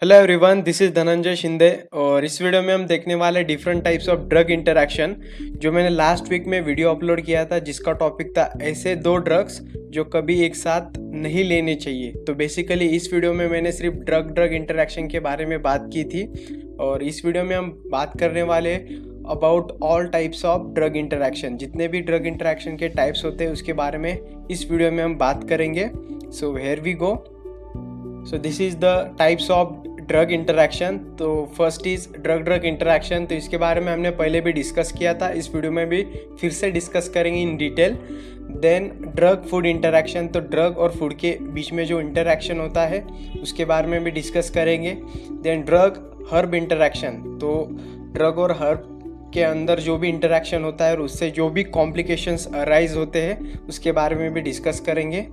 Hello everyone, this is Dhananjay Shinde और इस video में हम देखने वाले different types of drug interaction. जो मैंने लास्ट वीक में वीडियो अपलोड किया था जिसका टॉपिक था ऐसे दो ड्रग्स जो कभी एक साथ नहीं लेने चाहिए। तो बेसिकली इस वीडियो में मैंने सिर्फ ड्रग ड्रग इंटरैक्शन के बारे में बात की थी और इस वीडियो में हम बात करने वाले about all types of drug interaction. जितने भी ड्रग इंटरैक्शन के टाइप्स होते हैं उसके बारे में इस वीडियो में हम बात करेंगे। So here we go. So this is the types of drug interaction. तो first is drug drug interaction. तो इसके बारे में हमने पहले भी डिस्कस किया था, इस वीडियो में भी फिर से डिस्कस करेंगे in detail. Then drug food interaction, तो ड्रग और फूड के बीच में जो इंटरैक्शन होता है उसके बारे में भी डिस्कस करेंगे। देन ड्रग हर्ब इंटरैक्शन, तो ड्रग और हर्ब के अंदर जो भी इंटरैक्शन होता है और उससे जो भी कॉम्प्लिकेशंस अराइज होते हैं उसके बारे में भी डिस्कस करेंगे।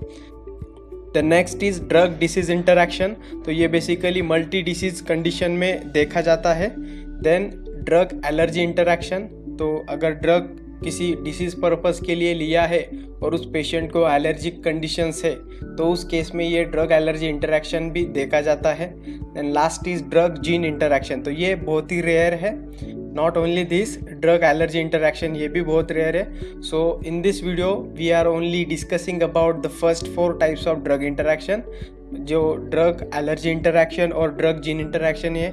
The next is drug disease interaction, तो ये बेसिकली मल्टी डिसीज कंडीशन में देखा जाता है। देन ड्रग एलर्जी इंटरैक्शन, तो अगर ड्रग किसी डिसीज पर्पस के लिए लिया है और उस पेशेंट को एलर्जिक कंडीशंस है तो उस केस में ये ड्रग एलर्जी इंटरैक्शन भी देखा जाता है। Then last is drug gene interaction, तो ये बहुत ही रेयर है। Not only this, drug allergy interaction ये भी बहुत रेयर है। So in this video we are only discussing about the first 4 types of drug interaction. जो ड्रग एलर्जी इंटरैक्शन और ड्रग जीन इंटरैक्शन है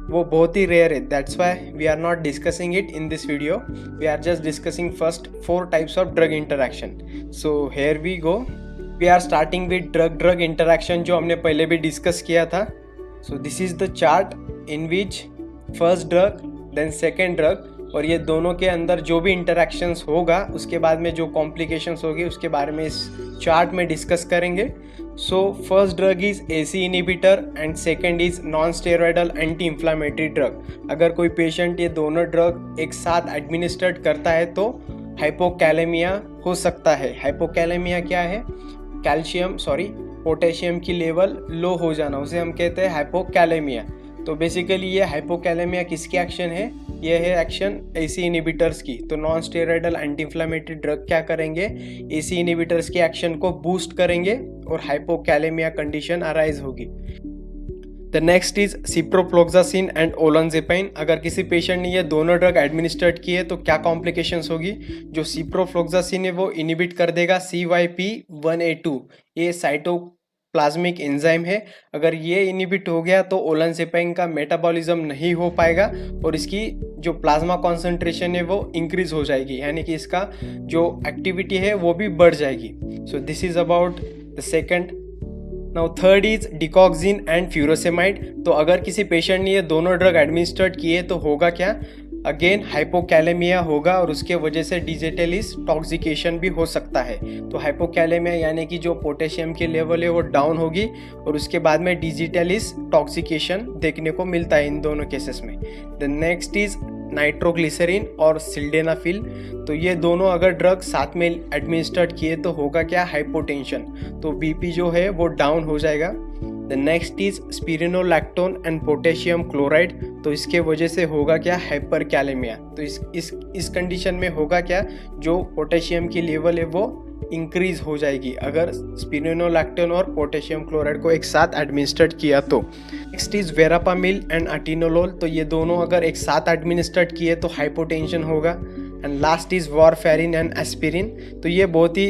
वो बहुत ही रेयर है, that's why we are not discussing it in this video. We are just discussing first 4 types of drug interaction. So here we go. We are starting with drug drug interaction जो हमने पहले भी discuss किया था। So this is the chart in which first drug then second drug, और ये दोनों के अंदर जो भी इंटरैक्शंस होगा उसके बाद में जो कॉम्प्लिकेशंस होगी उसके बारे में इस चार्ट में डिस्कस करेंगे। So first drug is AC inhibitor and second is non steroidal anti inflammatory drug. अगर कोई पेशेंट ये दोनों ड्रग एक साथ एडमिनिस्ट्रेट करता है तो हाइपोकैलेमिया हो सकता है। हाइपोकैलेमिया क्या है? पोटेशियम की लेवल लो हो जाना, उसे हम कहते हैं हाइपोकैलेमिया। तो बेसिकली ये हाइपोकैलेमिया किसकी एक्शन है? ये है एक्शन एसी इनिबिटर्स की। तो non steroidal anti inflammatory drug क्या करेंगे? एसी इनिबिटर्स की एक्शन को बूस्ट करेंगे और हाइपोकैलेमिया कंडीशन अराइज होगी। The next is ciprofloxacin and olanzapine. अगर किसी पेशेंट ने ये दोनों ड्रग एडमिनिस्ट्रेट किए तो क्या कॉम्प्लिकेशंस होगी? जो सिप्रोफ्लोक्सासिन है वो इनिबिट कर देगा CYP1A2, ये साइटोप्लाज्मिक एंजाइम है। अगर ये इनिबिट हो गया तो ओलनजेपाइन का मेटाबॉलिज्म नहीं हो पाएगा और इसकी जो प्लाज्मा कॉन्सेंट्रेशन है वो इंक्रीज हो जाएगी, यानी कि इसका जो एक्टिविटी है वो भी बढ़ जाएगी। So this is about the second. Now third is digoxin and furosemide. तो अगर किसी पेशेंट ने ये दोनों ड्रग एडमिनिस्ट्रेट किए तो होगा क्या? अगेन हाइपोकैलेमिया होगा और उसके वजह से डिजिटलिस टॉक्सिकेशन भी हो सकता है। तो हाइपोकैलेमिया यानी कि जो पोटेशियम की लेवल है वो डाउन होगी और उसके बाद में डिजिटलिस टॉक्सिकेशन देखने को मिलता है इन दोनों केसेस में। द नेक्स्ट इज नाइट्रोग्लिसरीन और सिल्डेनाफिल। तो ये दोनों अगर ड्रग साथ में एडमिनिस्ट्रेट किए तो होगा क्या? हाइपोटेंशन, तो बीपी जो है वो डाउन हो जाएगा। The next is spironolactone and potassium chloride. तो इसके वजह से होगा क्या? हाइपरकैलेमिया। तो इस कंडीशन में होगा क्या? जो पोटेशियम की लेवल है वो इंक्रीज हो जाएगी अगर स्पिरिनोलैक्टोन और पोटेशियम क्लोराइड को एक साथ एडमिनिस्ट्रेट किया तो। Next is verapamil and atenolol. तो ये दोनों अगर एक साथ एडमिनिस्ट्रेट किए तो हाइपोटेंशन होगा। And last is warfarin and aspirin. तो ये बहुत ही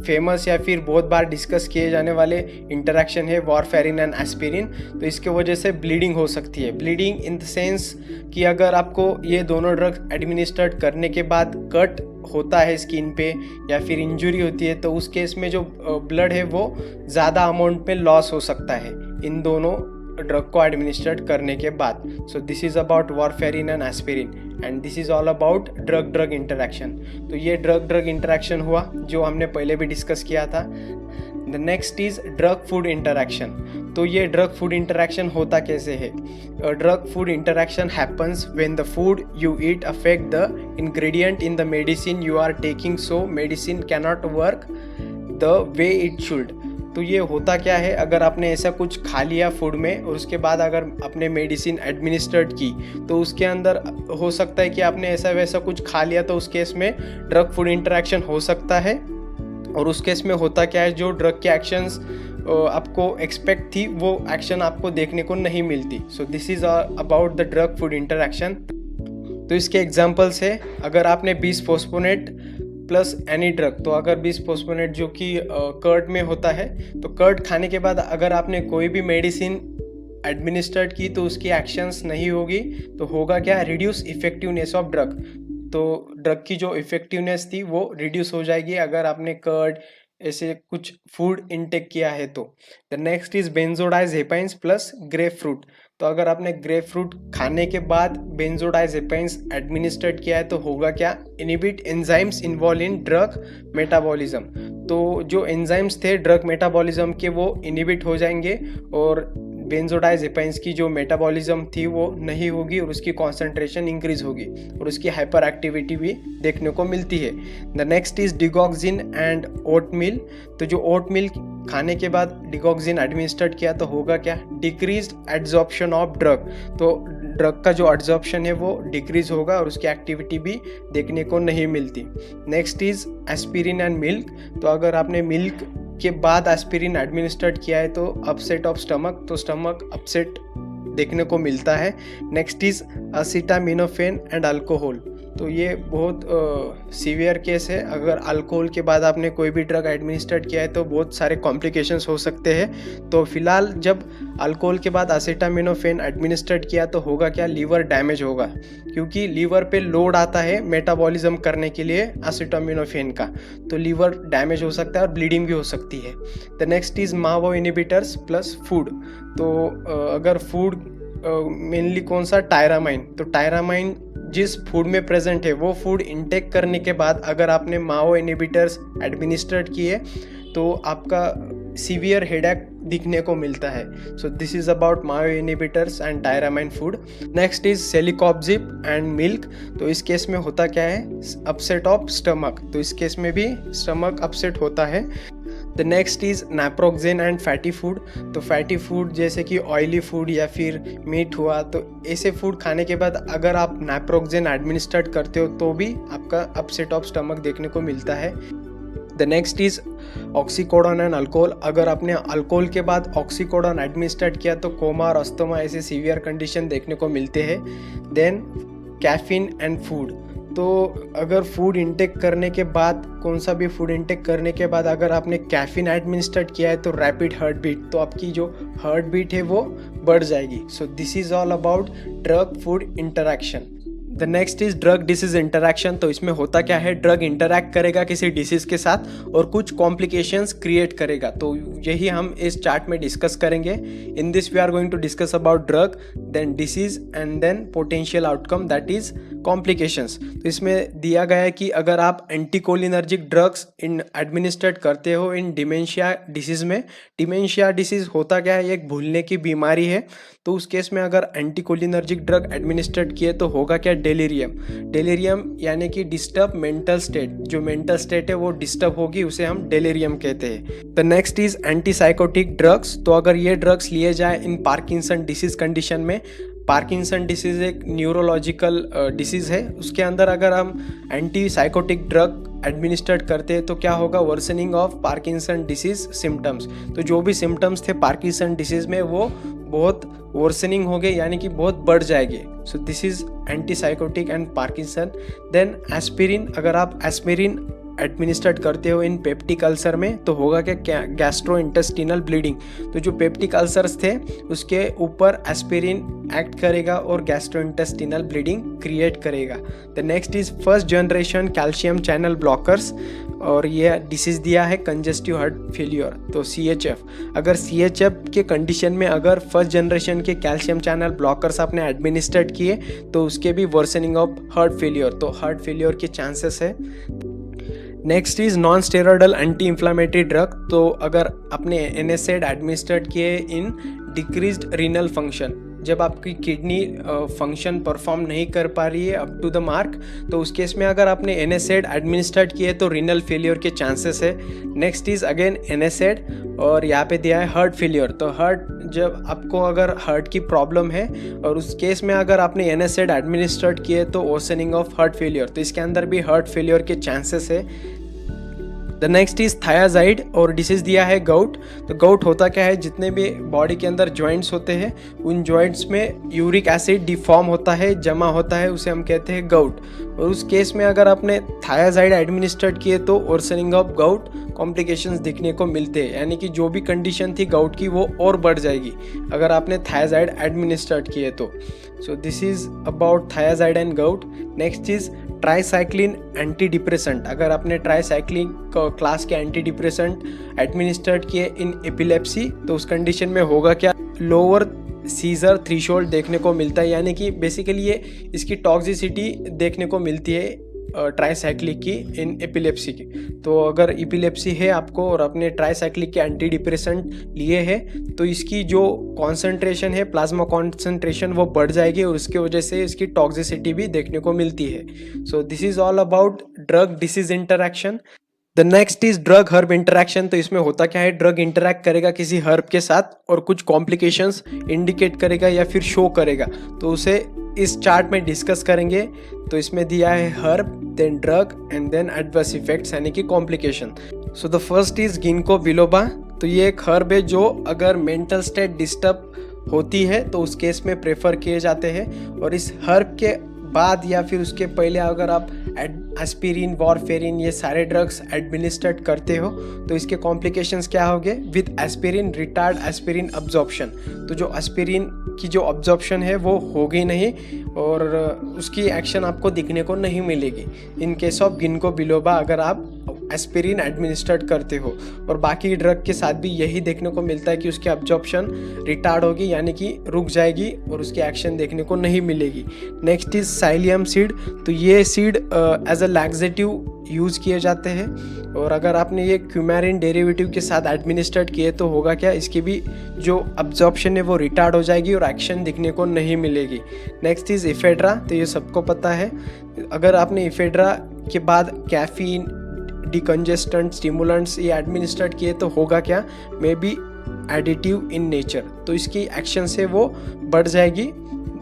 फेमस या फिर बहुत बार डिस्कस किए जाने वाले इंटरैक्शन है वारफेरिन एंड एस्पिरिन। तो इसके वजह से ब्लीडिंग हो सकती है। ब्लीडिंग इन द सेंस कि अगर आपको ये दोनों ड्रग एडमिनिस्ट्रेट करने के बाद कट होता है स्किन पे या फिर इंजरी होती है तो उस केस में जो ब्लड है वो ज़्यादा अमाउंट में लॉस हो सकता है इन दोनों ड्रग को एडमिनिस्ट्रेट करने के बाद। सो this is about warfarin and aspirin and this is all about drug drug interaction. तो ये ड्रग ड्रग इंटरैक्शन हुआ जो हमने पहले भी डिस्कस किया था। The next is drug food interaction. तो ये ड्रग फूड इंटरैक्शन होता कैसे है? Drug food interaction happens when the food you eat affect the ingredient in the medicine you are taking, so medicine cannot work the way it should. तो ये होता क्या है? अगर आपने ऐसा कुछ खा लिया फूड में और उसके बाद अगर आपने मेडिसिन एडमिनिस्ट्रेट की तो उसके अंदर हो सकता है कि आपने ऐसा वैसा कुछ खा लिया, तो उस केस में ड्रग फूड इंटरैक्शन हो सकता है। और उस केस में होता क्या है? जो ड्रग के एक्शंस आपको एक्सपेक्ट थी वो एक्शन आपको देखने को नहीं मिलती। सो this is about the drug food interaction. तो इसके एग्जांपल्स है, अगर आपने बिसफोस्फोनेट प्लस एनी ड्रग, तो अगर बिसफोस्फोनेट जो कि कर्ड में होता है, तो कर्ड खाने के बाद अगर आपने कोई भी मेडिसिन एडमिनिस्ट्रेट की तो उसकी एक्शंस नहीं होगी, तो होगा क्या, रिड्यूस इफेक्टिवनेस ऑफ ड्रग। तो ड्रग की जो इफेक्टिवनेस थी वो रिड्यूस हो जाएगी अगर आपने कर्ड ऐसे कुछ फूड इनटेक किया है तो। The next is benzodiazepines plus grapefruit. तो अगर आपने ग्रेप फ्रूट खाने के बाद बेंजोडाइजेपाइंस एडमिनिस्ट्रेट किया है तो होगा क्या, inhibit enzymes involve in drug metabolism. तो जो एंजाइम्स थे ड्रग मेटाबॉलिज्म के वो इनिबिट हो जाएंगे और बेंजोडाइजेपाइंस की जो मेटाबॉलिज्म थी वो नहीं होगी और उसकी कॉन्सेंट्रेशन इंक्रीज होगी और उसकी हाइपर एक्टिविटी भी देखने को मिलती है। The next is digoxin and oatmeal. तो जो ओट मिल खाने के बाद डिगॉक्सिन एडमिनिस्ट्रेट किया तो होगा क्या, डिक्रीज एड्जॉर्प्शन ऑफ ड्रग। तो ड्रग का जो एड्जॉर्प्शन है वो डिक्रीज होगा और उसकी एक्टिविटी भी देखने को नहीं मिलती। Next is aspirin and milk. तो अगर आपने मिल्क के बाद एस्पिरिन एडमिनिस्ट्रेट किया है तो अपसेट ऑफ स्टमक, तो स्टमक अपसेट देखने को मिलता है। Next is acetaminophen and alcohol. तो ये बहुत सीवियर केस है, अगर अल्कोहल के बाद आपने कोई भी ड्रग एडमिनिस्ट्रेट किया है तो बहुत सारे कॉम्प्लिकेशंस हो सकते हैं। तो फिलहाल जब अल्कोहल के बाद असिटामिनोफेन एडमिनिस्ट्रेट किया तो होगा क्या, लीवर डैमेज होगा, क्योंकि लीवर पे लोड आता है मेटाबॉलिज्म करने के लिए असिटामिनोफेन का, तो लीवर डैमेज हो सकता है और ब्लीडिंग भी हो सकती है। द नेक्स्ट इज मावो इनिबिटर्स प्लस फूड। तो अगर फूड मेनली कौन सा, टायरामाइन। तो टायरामाइन जिस फूड में प्रेजेंट है वो फूड इनटेक करने के बाद अगर आपने माओ इनिबिटर्स एडमिनिस्ट्रेट किए तो आपका सीवियर हेडेक दिखने को मिलता है। So this is about MAO inhibitors and tyramine food. Next is celecoxib and milk. तो इस केस में होता क्या है, अपसेट ऑफ स्टमक। तो इस केस में भी स्टमक अपसेट होता है। The next is naproxen and fatty food. तो फैटी फूड जैसे कि ऑयली फूड या फिर मीट हुआ, तो ऐसे फूड खाने के बाद अगर आप नाप्रोक्सेन एडमिनिस्ट्रेट करते हो तो भी आपका अपसेट ऑफ स्टमक देखने को मिलता है। The next is oxycodone and alcohol. अगर आपने अल्कोहल के बाद ऑक्सीकोडोन एडमिनिस्ट्रेट किया तो कोमा और अस्थमा ऐसे सीवियर कंडीशन देखने को मिलते हैं। Then caffeine and food. तो अगर फूड इंटेक करने के बाद, कौन सा भी फूड इंटेक करने के बाद अगर आपने कैफीन एडमिनिस्ट्रेट किया है तो रैपिड हार्ट बीट, तो आपकी जो हार्ट बीट है वो बढ़ जाएगी। So this is all about drug food interaction. The next is drug disease interaction. तो इसमें होता क्या है, ड्रग इंटरैक्ट करेगा किसी डिसीज के साथ और कुछ कॉम्प्लिकेशंस क्रिएट करेगा। तो यही हम इस चार्ट में डिस्कस करेंगे। In this we are going to discuss about drug, then disease and then potential outcome that is complications. तो इसमें दिया गया है कि अगर आप एंटीकोलिनर्जिक ड्रग्स इन एडमिनिस्ट्रेट करते हो इन डिमेंशिया डिसीज में, डिमेंशिया डिसीज होता क्या है, एक भूलने की बीमारी है। तो उस केस में अगर एंटीकोलिनर्जिक ड्रग एडमिनिस्ट्रेट किए तो होगा क्या, डेलीरियम। डेलीरियम यानी कि डिस्टर्ब मेंटल स्टेट, जो मेंटल स्टेट है वो डिस्टर्ब होगी, उसे हम डेलीरियम कहते हैं। The next is antipsychotic drugs. तो अगर ये ड्रग्स लिए जाए इन पार्किंसन डिसीज कंडीशन में, पार्किंसन डिसीज एक न्यूरोलॉजिकल डिसीज़ है, उसके अंदर अगर हम एंटीसाइकोटिक ड्रग एडमिनिस्ट्रेट करते हैं तो क्या होगा, worsening of Parkinson disease symptoms. तो जो भी सिम्टम्स थे पार्किंसन डिसीज में वो बहुत वर्सनिंग हो गए, यानी कि बहुत बढ़ जाएंगे। So this is antipsychotic and Parkinson. Then aspirin. अगर आप एस्पिरिन एडमिनिस्ट्रेट करते हो इन पेप्टिक अल्सर में तो होगा क्या, गैस्ट्रोइंटेस्टिनल ब्लीडिंग। तो जो पेप्टिक अल्सर्स थे उसके ऊपर एस्पिरिन एक्ट करेगा और गैस्ट्रोइंटेस्टिनल ब्लीडिंग क्रिएट करेगा। The next is first generation calcium channel blockers, और ये डिसीज दिया है कंजेस्टिव हार्ट फेलियर, तो CHF। अगर CHF के कंडीशन में अगर फर्स्ट जनरेशन के कैल्शियम चैनल ब्लॉकर्स आपने एडमिनिस्ट्रेट किए तो उसके भी वर्सनिंग ऑफ हार्ट फेलियर, तो हार्ट फेलियर के चांसेस है। Next is non steroidal anti inflammatory drug. तो अगर आपने NSAID एडमिनिस्ट्रेट किए इन डिक्रीज्ड रीनल फंक्शन, जब आपकी किडनी फंक्शन परफॉर्म नहीं कर पा रही है अप टू द मार्क, तो उस केस में अगर आपने NSAID एडमिनिस्ट्रेट किए तो रीनल फेलियर के चांसेस है। नेक्स्ट इज अगेन NSAID, और यहाँ पे दिया है हार्ट फेलियर। तो हार्ट, जब आपको अगर हार्ट की प्रॉब्लम है और उस केस में अगर आपने NSAID एडमिनिस्ट्रेट किए तो वर्सनिंग ऑफ हार्ट फेलियर, तो इसके अंदर भी हार्ट फेलियर के चांसेस है। द नेक्स्ट इज थायाजाइड और डिसीज दिया है गाउट। तो गाउट होता क्या है, जितने भी बॉडी के अंदर जॉइंट्स होते हैं उन जॉइंट्स में यूरिक एसिड डिफॉर्म होता है, जमा होता है, उसे हम कहते हैं गाउट। और उस केस में अगर आपने थायाजाइड एडमिनिस्ट्रेट किए तो वर्सनिंग ऑफ गाउट कॉम्प्लिकेशंस दिखने को मिलते हैं, यानी कि जो भी कंडीशन थी गाउट की वो और बढ़ जाएगी अगर आपने थायाजाइड एडमिनिस्ट्रेट किए तो। So this is about thiazide and gout. Next is tricyclic antidepressant. अगर आपने ट्राईसाइक्लिन क्लास के एंटी डिप्रेसेंट एडमिनिस्ट्रेट किए इन एपिलेप्सी तो उस कंडीशन में होगा क्या, लोअर सीजर थ्रेशोल्ड देखने को मिलता है, यानी कि बेसिकली ये इसकी टॉक्सिसिटी देखने को मिलती है ट्राईसाइक्लिक की इन एपिलेप्सी की। तो अगर एपिलेप्सी है आपको और आपने ट्राईसाइक्लिक के एंटी डिप्रेसेंट लिए हैं तो इसकी जो कॉन्सेंट्रेशन है, प्लाज्मा कॉन्सेंट्रेशन, वो बढ़ जाएगी और उसकी वजह से इसकी टॉक्सिसिटी भी देखने को मिलती है। So this is all about drug disease interaction. The next is drug herb interaction. तो इसमें होता क्या है, ड्रग इंटरैक्ट करेगा किसी हर्ब के साथ और कुछ कॉम्प्लिकेशंस इंडिकेट करेगा या फिर शो करेगा, तो उसे इस चार्ट में डिस्कस करेंगे। तो इसमें दिया है herb, then drug and then adverse effects यानी कि complication. So the first is ginkgo biloba. तो ये एक हर्ब है जो अगर मेंटल स्टेट डिस्टर्ब होती है तो उस केस में प्रेफर किए जाते हैं। और इस हर्ब के बाद या फिर उसके पहले अगर आप एस्पिरिन, वॉरफेरिन, ये सारे ड्रग्स एडमिनिस्ट्रेट करते हो तो इसके कॉम्प्लिकेशंस क्या होंगे, with aspirin retard aspirin absorption. तो जो एस्पिरिन की जो अब्जॉर्प्शन है वो होगी नहीं और उसकी एक्शन आपको दिखने को नहीं मिलेगी in case of ginkgo biloba अगर आप एस्पिरिन एडमिनिस्ट्रेट करते हो। और बाकी ड्रग के साथ भी यही देखने को मिलता है कि उसकी अब्जॉर्प्शन रिटार्ड होगी, यानी कि रुक जाएगी और उसकी एक्शन देखने को नहीं मिलेगी। Next is psyllium seed. तो ये seed as a laxative use किए जाते हैं और अगर आपने ये क्यूमेरिन डेरिवेटिव के साथ एडमिनिस्ट्रेट किए तो होगा क्या, इसकी भी जो अब्जॉर्प्शन है वो रिटार्ड हो जाएगी और एक्शन दिखने को नहीं मिलेगी। Next is ephedra. तो ये सबको पता है, अगर आपने इफेड्रा के बाद कैफीन, डिकंजेस्टेंट, स्टिमुलेंट्स ये एडमिनिस्ट्रेट किए तो होगा क्या, may be additive in nature. तो इसकी एक्शन से वो बढ़ जाएगी,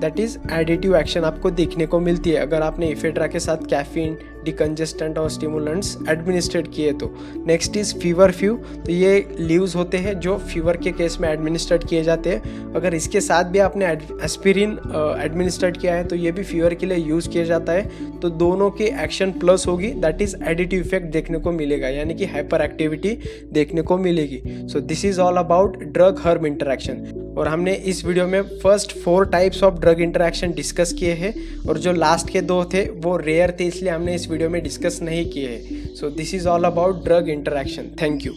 दैट इज एडिटिव एक्शन आपको देखने को मिलती है अगर आपने इफेड्रा के साथ कैफीन, डिकंजेस्टेंट और स्टिमुलेंट्स एडमिनिस्ट्रेट किए तो। Next is fever few. तो ये लीव्स होते हैं जो फीवर के केस में एडमिनिस्ट्रेट किए जाते हैं। अगर इसके साथ भी आपने एस्पिरिन एडमिनिस्ट्रेट किया है तो ये भी फीवर के लिए यूज़ किया जाता है। तो दोनों की एक्शन प्लस होगी, दैट इज एडिटिव इफेक्ट देखने को मिलेगा, यानी कि हाइपर एक्टिविटी देखने को मिलेगी। सो this is all about drug herb interaction. और हमने इस वीडियो में first 4 types of drug interaction discuss किए हैं और जो लास्ट के 2 थे वो रेयर थे, इसलिए हमने इस वीडियो में डिस्कस नहीं किए हैं। सो this is all about drug interaction. Thank you.